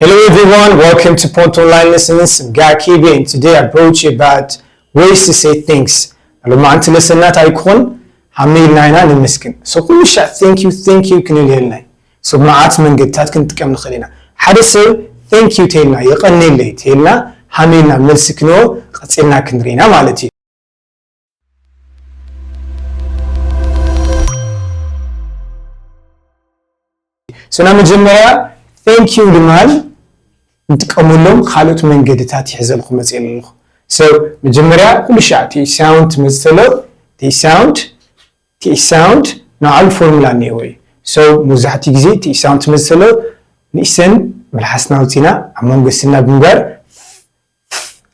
Hello everyone, welcome to Point Online Lessons. I'm Guy Kibi, and today I brought you about ways to say things. لما أنت لسنات هيكون حميل ناينا للمسكن. So كل شيء thank you كنوا لنا. So معات من قدرات كنت كم نخلينا. حدث thank you تيلنا يقني اللي تيلنا حميلنا من السكنو قصينا كندرينا مالتي. So نعمل جملة thank you لمال نتقملهم خالط من قدرات يحزلكم مسئلة. So مجمرة كل شيء تي sound مثله تي sound نوع الفورمولا نيوي. So مزحتي جزء تي sound مثله نيسن بالحسنا وتينا أمام قصنا بمبر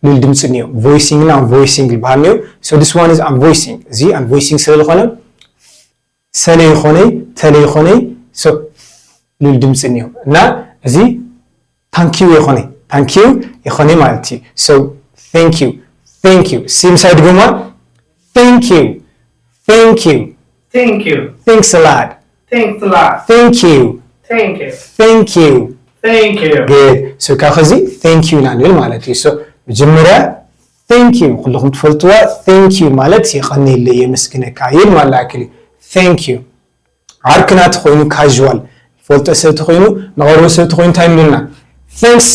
للدمس نيو voicing نا voicing البانيو. So this one is I'm voicing. زي I'm voicing سلة خونه سلة خونه تلة خونه. So للدمس نيو نا زي thank you يخوني thank you يخوني مالتي. So thank you سيم سايد قوما thank you thanks a lot thank you good. So كاخذي thank you نانيل مالتي. So بجمرة thank you كلكم تفلتوا thank you مالتي يخوني اللي يمسكنا كايل مالاكلي thank you عاركنا تخوينو casual فلت أسر تخوينو نغرو أسر تخوين تايم لنا thanks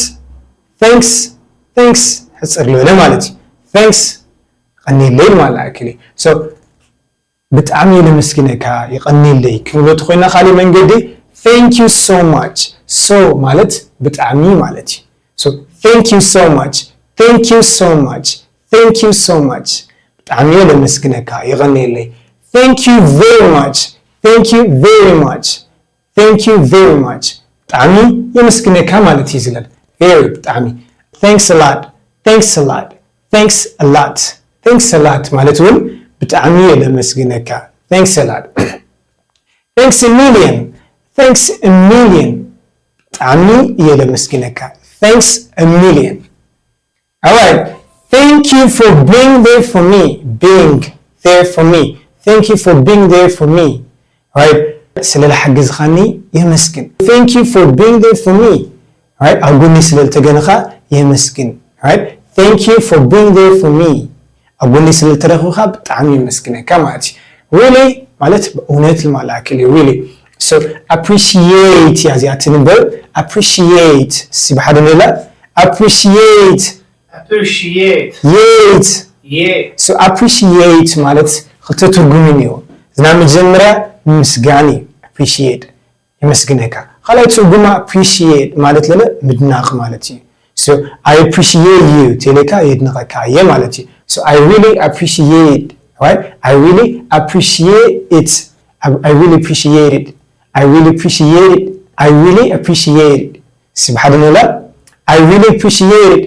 حسر له مالتي thanks قني الليل مالاكلي. So بتعمي لمسكنك يقني اللي كملو تخوينا خالي من قدي thank you so much. So مالت بتعمي مالتي. So thank you so much بتعمي لمسكنك يغني اللي thank you very much بتعمي يمسكنك مالتي زلل very بتعمي thanks a lot مالتون بتعمي لمسكنك thanks a lot. thanks a million بتعمي يلمسكنك thanks a million. Alright, thank you for being there for me. Thank you for being there for me. Alright, سلال حق زخاني يمسكن thank you for being there for me. Alright, أقولني سلال تجنخا يمسكن. Alright, thank you for being there for me. أقولني سلال ترخوخا بتعمي مسكنة كماتي really مالت بأونات الملاكلي really. So appreciate يا زي أتنبل appreciate سبحان الله appreciate so appreciate مالت خطة ترجمينيو زنام الجمرة مسجاني appreciate يمسكنك خلاص ترجمة appreciate مالت لنا مدناق مالتي. So I appreciate you تلك يدناق يا مالتي. So I really appreciate, right? I really appreciate it. سبحان الله I really appreciate it.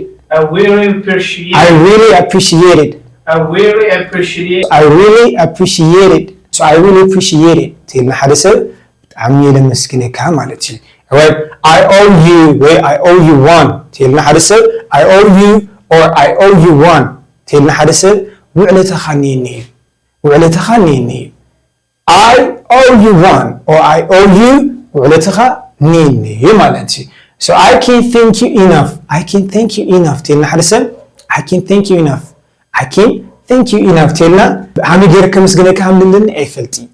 So I really appreciate it. تيلنا حدث عمي لمسكنك مالتي. Alright, I owe you one. تيلنا حدث I owe you one. تيلنا حدث وعلة خانيني. I owe you one or I owe you وعلة خانيني مالتي. So I can't thank you enough. تيلنا حدث I can't thank you enough. تيلنا حامي غير كمسكنك حملن أيفلتي.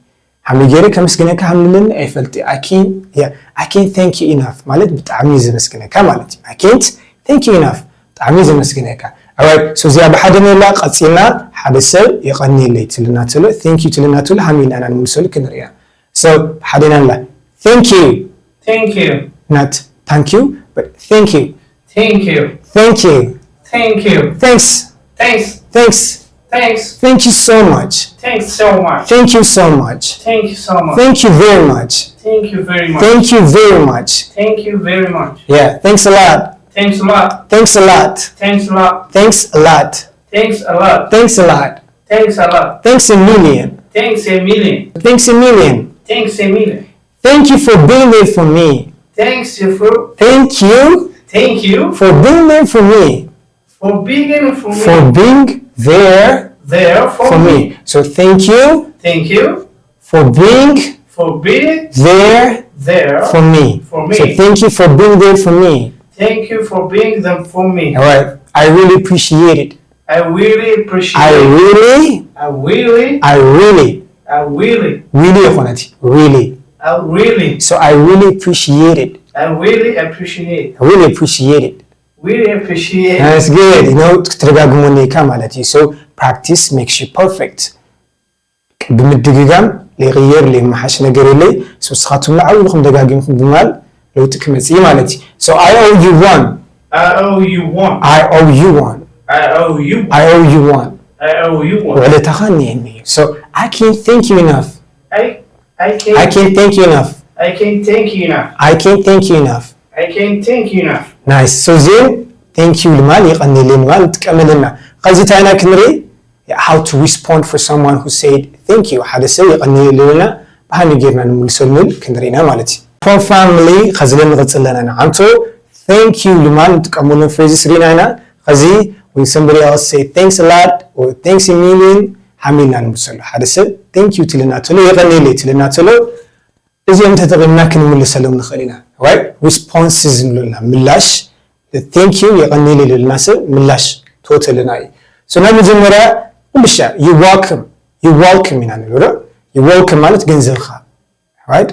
I can't thank you enough. مالت بتعميز مسكنك مالتي. I can't thank you enough. بتعميز مسكنك. Alright. So زي بحدنا لا قصينا حدث يقني اللي تلنا تلو thank you تلنا تلو حمينا أنا المسؤول كنريا. So بحدنا لا thank you. Not thank you but thank you. Thank you so much. Thank you very much. Yeah, thanks a lot. Thanks a lot. Thanks a million. Thank you for being there for me. Thank you for being there for me. For being there for me. So thank you for being there for me. So thank you for being there for me. Thank you for being them for me. All right. I really appreciate it. I really appreciate I it. really يخونتي really. I really. So I really appreciate it. I really appreciate. I really appreciate it. Really appreciate. That's good. You know, تترجموني كمالتي. So practice makes you perfect. بمدقيقام لغير لي محاش نجري لي. So سخاتم لعولكم دقاقيمكم بمال لو تكمسي مالتي. So I owe you one. I owe you one. I owe you one. I owe you one. I owe you one. I owe you one. ولا تخنيني. So I can't thank you enough. I can't thank you enough. I can't thank you enough. I can't thank you enough. I can't thank you enough. Nice. So then, thank you لمال يقني لمال تكملنا. قصدي تاينا كنري how to respond for someone who said thank you. هذا سوي يقني لنا بهاني جيرنا نملسلمل كنرينا مالتي. For family خزلنا نغتسلنا نعمتو thank you لمال تكملنا phrases رينا هنا قصدي when somebody else say thanks a lot or thanks a million حملنا نمسلو. هذا سوي thank you تلنا تلو يقني لي تلنا تلو إذا أنت تغنى كنملسلم نخلينا. Right? Responses لنا ملاش. The thank you يغني لي للناس ملاش توتال ناي. So نعمل جمرة ومشى you welcome يعني لورا you welcome مالت جنزلخا. Right?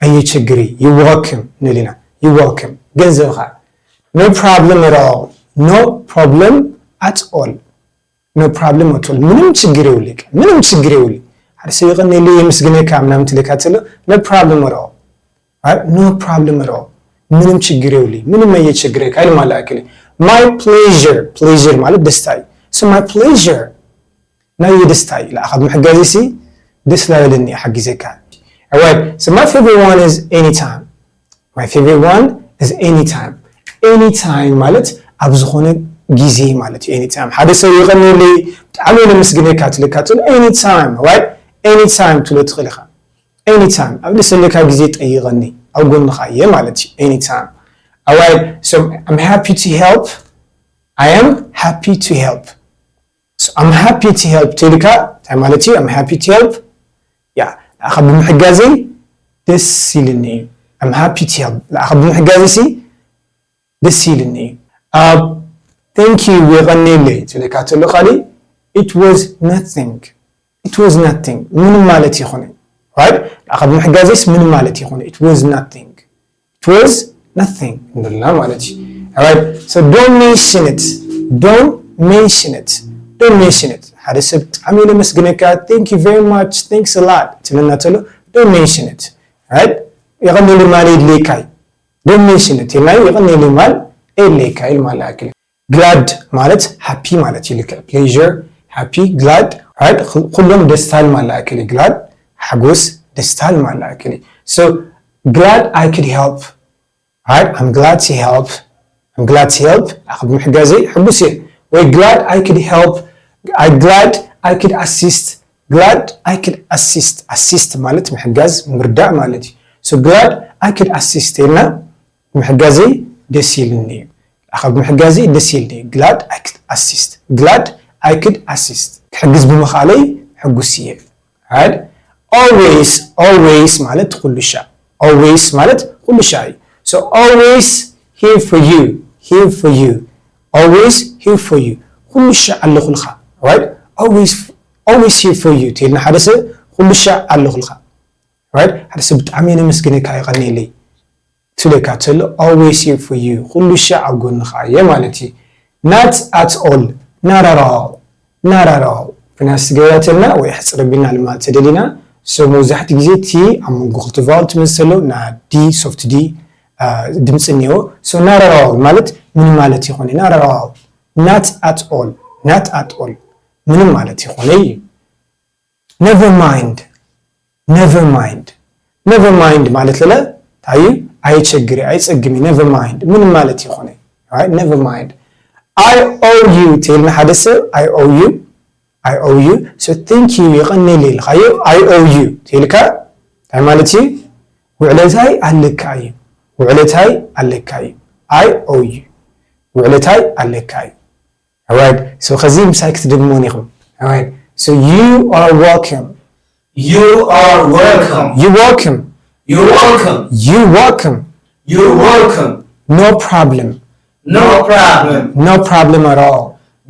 أي تشجري you welcome نلينا you welcome جنزلخا. No problem at all. No problem at all. No problem at all. منم تشجري ولي. هذا سيغني لي مسجنة كاملة متلكاتله no problem at all. Right? No problem at all. منم تشجري ولي منم ما يتشجري كاي ما لاكلي. My pleasure مالت دستاي. So my pleasure ناي دستاي لا أخذ محجزي سي دس لا يلني حجزي كان. Alright. So my favorite one is anytime. Anytime مالت أبزخونه جيزي مالت anytime. هذا سيغني لي تعالوا مسجنة كاتله anytime. Right? Anytime تلو تخليها. Anytime. أبدي سلكها جزيت أي غني. أو قلنا خاية مالتي. Anytime. Alright. So I'm happy to help. I am happy to help. So I'm happy to help. تلكها مالتي. I'm happy to help. Yeah. أخذ بمحجزي. This سيلني. I'm happy to help. لا أخذ بمحجزي سي. This سيلني. Thank you وغني لي. تلكها تلو خالي. It was nothing. It was nothing. من مالتي خوني. Right? أخذ محجزيس من مالتي خوني. It was nothing. It was nothing. لا مالتي. Alright. So don't mention it. هذا سبت عميل مسجنك. Thank you very much. Thanks a lot. تلنا تلو. Don't mention it. Right? يغني لي مالي ليكاي. Don't mention it. يغني لي مال ليكاي المال أكل. Glad مالت happy مالتي لك. Pleasure. Happy. Glad. Right? كلهم دستال مال أكلي glad حجوس دستال مال أكلي. So glad I could help. Right? I'm glad to help. أخذ محجزي حبوسي. We're glad I could help. Glad I could assist. Assist مالت محجز مردع مالتي. So glad I could assist. هنا محجزي دسيلني. أخذ محجزي دسيلني. Glad I could assist. حجز بمخالي حجوسية. Right? Always مالت كل شيء. So always here for you. Always here for you. كل شيء على خلقه. Right? Always here for you. تيلنا حدث كل شيء على خلقه. Right? حدث بتعمين مسكينك هاي غني لي. تلك تلو always here for you. كل شيء عقول خاية مالتي. Not at all. Not at all. فناس جياتنا ويحس ربنا لما تدلينا. So موزحت جزيتي عم نقول تفاعل تمثله نا دي soft دي دمسنيو. So not at all مالت من مالتي خوني. Not at all. من مالتي خوني. Never mind مالت لا تايو أي تشجري أي تسجمي. Never mind من مالتي خوني. Right? Never mind. I owe you. تيلنا حدثه I owe you. So thank you يغني لي الخير. I owe you. تلك تعملتي وعلتهاي علكاي. I owe you. وعلتهاي علكاي. Alright. So خزيم سايكت دمونيهم. Alright. So you are welcome. You're welcome. No problem. No problem. No problem at all.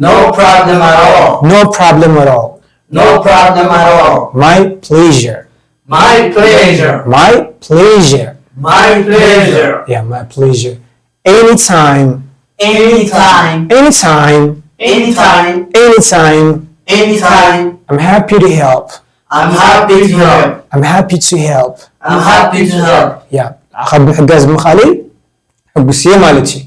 No problem at all. No problem at all. No problem at all. My pleasure. My pleasure. My pleasure. My pleasure. Yeah, my pleasure. Anytime. Anytime. Anytime. Anytime. Anytime. Anytime. I'm happy to help. I'm happy to help. I'm happy to help. I'm happy to help. Yeah. أخذ بحجاز مخالي حجوسية مالتي.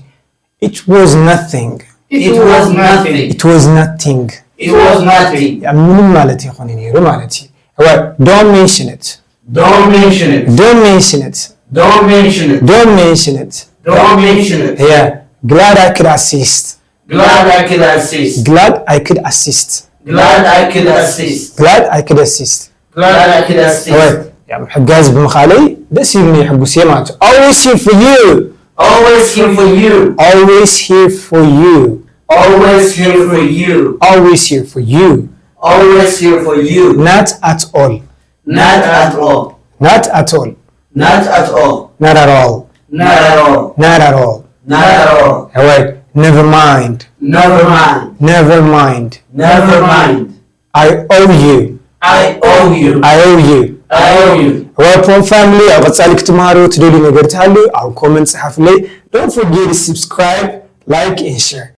It was nothing. It was nothing. It was nothing. It was nothing. يعني من مالتي خوني نيرو مالتي. Alright, don't mention it. Don't mention it. Don't mention it. Don't mention it. Don't mention it. Don't mention it. Yeah. Glad I could assist. Glad I could assist. Glad I could assist. Glad I could assist. Glad I could assist. Glad I could assist. Alright. يعني حجاز بمخالي بس يبني حجوسية مالتي. Always here for you. Always here for you. Always here for you. Always here for you. Always here for you. Always here for you. Not at all. Not at all. Not at all. Not at all. Not at all. Not at all. Not at all. Not at all. Alright. Never mind. Never mind. Never mind. Never mind. I owe you. I owe you. I owe you. I owe you. Welcome family. أو قصالي ክትمهارو تدلي نقدر تحلو أو comment صحف لي. Don't forget to subscribe, like and share.